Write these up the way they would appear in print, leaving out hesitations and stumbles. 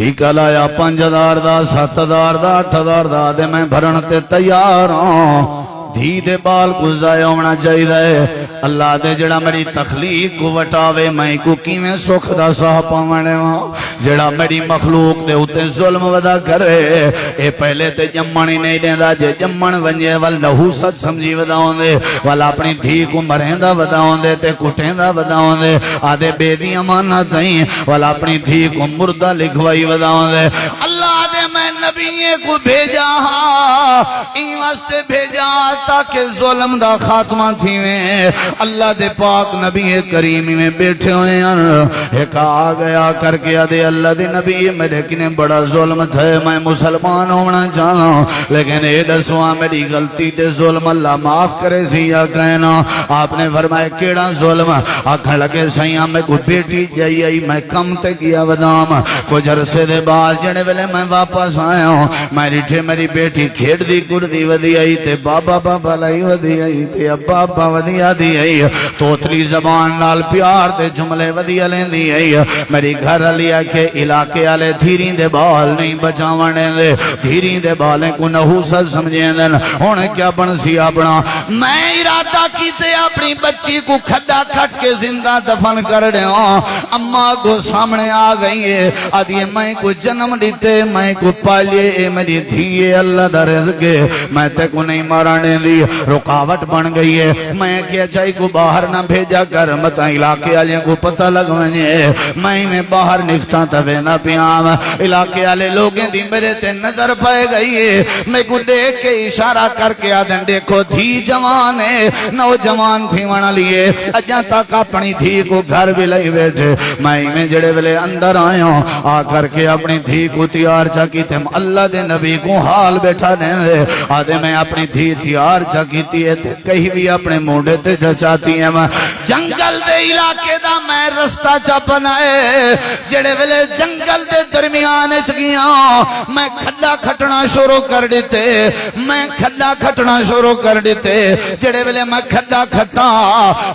ٹھیکہ لایا 5000 دا 7000 دا 8000 دا دے میں بھرن تے تیار ہوں دھی دے بال کو ضائع ہونا چاہیے اللہ دے جڑا میری تخلیق کو وٹاوے میں کو کیویں سکھ دا ساہ پاونے ہاں جڑا میری مخلوق دے اتے ظلم ودا کرے اے پہلے تے جمن ہی نہیں دیندا جے جمن ونجے ول نحوست سمجھی وداون دے ول اپنی دھی کو مریندا وداون دے تے کٹیندا وداون دے آدے بے دی امانت نہیں ول اپنی دھی کو مردہ لکھوائی وداون دے اللہ دے میں نبی کو بھیجا این واسطے بھیجا تاکہ ظلم دا خاتمہ تھی میں اللہ دے پاک نبی کریمی میں بیٹھے ہوئے ہیں ایک آ گیا کر کے آدھے اللہ دے نبی میرے کنے بڑا ظلم تھے میں مسلمان ہونا چاہتا ہوں لیکن اے دسواں میری غلطی دے ظلم اللہ معاف کرے سی یا کہنا آپ نے فرمایا کیڑا ظلم آکھن لگے سیاں میں کوئی بیٹی جائی آئی میں کم تے کیا ودام کچھ عرصے دے بعد جنے ویلے میں واپس آیا ہوں میری بیٹی کھیڑ دی گر دی ودی آئی تے بابا بابا لائی ودی آئی تے ابا ابا ودی آدھی آئی توتلی زبان نال پیار دے جملے ودی آلیں دی آئی میری گھر لیا کہ علاقے آلے دھیرین دے بال نہیں بچاونے دے دھیرین دے بالیں کو نحوست سمجھیں دن ہونے کیا بن سی اپنا میں ارادہ کیتے اپنی بچی کو کھڈا کھٹ کے زندہ دفن کر دے اماں کو سامنے آ گئی ہے آدھی میں کو جنم دیتے میں کو پالیے اے میری دھیے اللہ دا رزق ہے میں تے کو نہیں مارانے دی رکاوٹ بن گئی ہے میں کیا چاہی کو باہر نہ بھیجا کر متا علاقے آلے کو پتہ لگوانے میں باہر نکھتا تبے نہ پیام علاقے آلے لوگیں دی میرے تے نظر پائے گئی ہے میں کو دیکھ کے اشارہ کر کے آدھن دیکھو دھی جوان ہے نوجوان تھی ونا لیے اجاں تک اپنی دھی کو گھر بھی لئی بیٹھے میں جڑے ویلے اندر آئے ہوں آ کر کے اپنی دھی کو تیار چاکی تھے اللہ دے نبی کو حال بیٹھا دیں دے آدھے میں اپنی دھی تیار چاکیتی ہے کہیں بھی اپنے موڑے تے چاہتی ہیں جنگل دے علاقے دا میں رستہ چاپنائے جڑے ویلے جنگل دے درمیان چگیاں میں کھڈا کھٹنا شروع کر دیتے جڑے ویلے میں کھڈا کھٹا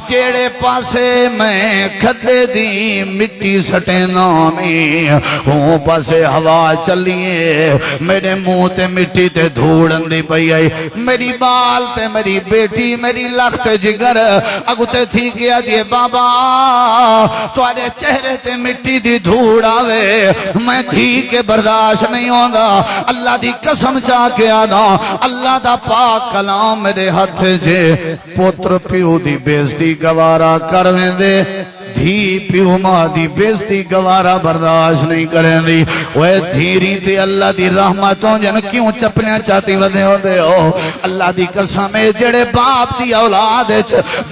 جڑے پاسے میں کھڈے دی مٹی سٹے نامی ہوں پاسے ہوا چلیے میرے منہ تے مٹی تے دھوڑن دی پئی آئی میری بال تے میری بیٹی میری لخت جگر اگو تے تھی کیا دیئے بابا توارے چہرے تے مٹی دی دھوڑ آوے میں دھی کے برداشت نہیں ہوندہ اللہ دی قسم چاہ کے آنا اللہ دا پاک کلام میرے ہاتھ جے پوتر پیو دی بیزتی گوارا کرویں دے دھی پیو ماں دی بیزتی گوارا برداشت نہیں کریں دی وہ دھیری تے اللہ دی رحمتوں جن کیوں چپنیاں چاہتی ودے ہو دے ہو اللہ دی قسم جڑے باپ دی اولاد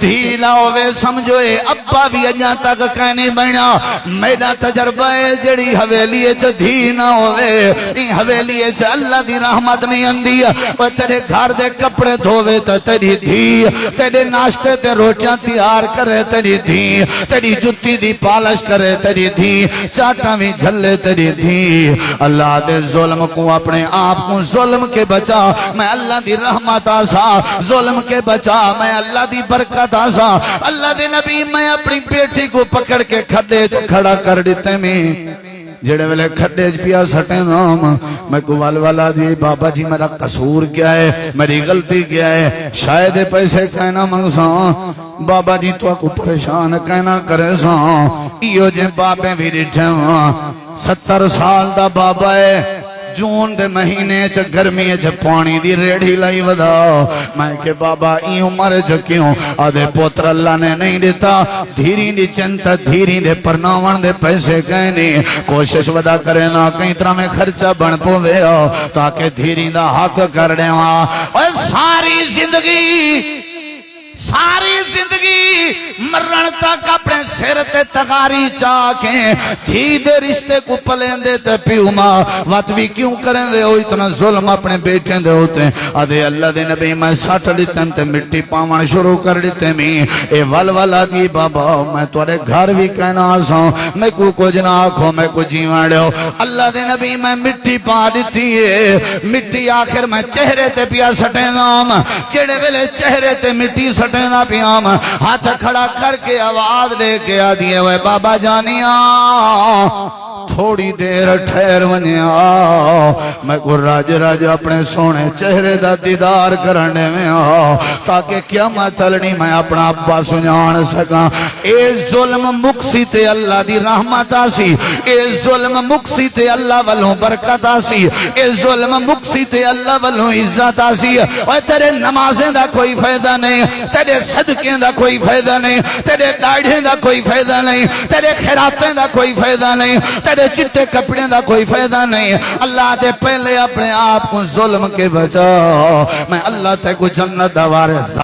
دھی لاؤے سمجھوئے ابا بھی اجاں تک کہنی بڑھا میرا تجربہ ہے جڑی حویلیے دھی نہ ہوئے این حویلیے اللہ دی رحمت نہیں اندی وہ تیرے گھر دے کپڑے دھوے تا تیری دھی تیرے ناشتے تے روٹیاں تیار کرے تیری دھی تیری جتی دی پالش کرے تیری دھی چاٹاں بھی جھلے تیری دھی اللہ دے ظلم کو اپنے آپ کو ظلم کے بچا میں اللہ دی رحمت آسا ظلم کے بچا میں اللہ دی برکت آسا اللہ دے نبی میں اپنی بیٹی کو پکڑ کے کھڈے کھڑا کر دیتے میں جڑے ویلے کھڈے پیا سٹیں نام میں کو والا دی بابا جی میرا قصور کیا ہے میری غلطی کیا ہے شاید پیسے کہنا منگساں بابا جی تو کو پریشان کہنا کرے ساں ایو جے بابے بھی ریٹھے 70 سال دا بابا ہے جون دے مہینے گرمی پانی دی ریڑھی لائی وداؤ میں کہ بابا ای عمر کیوں آدھے پوتر اللہ نے نہیں دیتا دھیری دی چنتا دھیری دے پرناون دے پیسے کہنی کوشش ودا کرے نا کئی طرح میں خرچہ بن پوے ہو تاکہ دھیری دا حق کر دے وہاں اور ساری زندگی مرن تک اپنے سر تے تغاری چاہ کے دھی دے رشتے کو پلیں دے تے پیو ماں وات بھی کیوں کریں دے ہو اتنا ظلم اپنے بیٹھیں دے ہوتے آدھے اللہ دے نبی میں ساٹھ دیتن تے مٹی پاون شروع کر دیتے میں اے والوالا دی بابا میں توارے گھر بھی کہنا آساں میں کو کچھ نہ آکھو میں کو جیوان دے ہو اللہ دے نبی میں مٹی پا دیتی ہے مٹی آخر میں چہرے تے پیا سٹیں نام چڑے ویلے چہرے تے مٹی سٹیں نا پیام ہاتھ کھڑا کر کے آواز لے کے آدھیے وہ بابا جانیاں تھوڑی دیر ٹھہر ونیا میں کو راج راج اپنے سونے چہرے دا دیدار کرنے میں تاکہ قیامت تلنی میں اپنا ابا سنجان سکاں اے ظلم مکسی تے اللہ دی رحمت آسی اے ظلم مکسی تے اللہ والوں برکت آسی اے ظلم مکسی تے اللہ والوں عزت آسی اور تیرے نمازیں دا کوئی فائدہ نہیں تیرے صدقیں دا کوئی فائدہ نہیں تیرے داڑھیں دا کوئی فائدہ نہیں تیرے خیراتیں دا کوئی فائدہ نہیں تیرے چٹے کپڑے دا کوئی فائدہ نہیں اللہ تے پہلے اپنے آپ کو ظلم کے بچا میں اللہ تے کو جنت دا وارث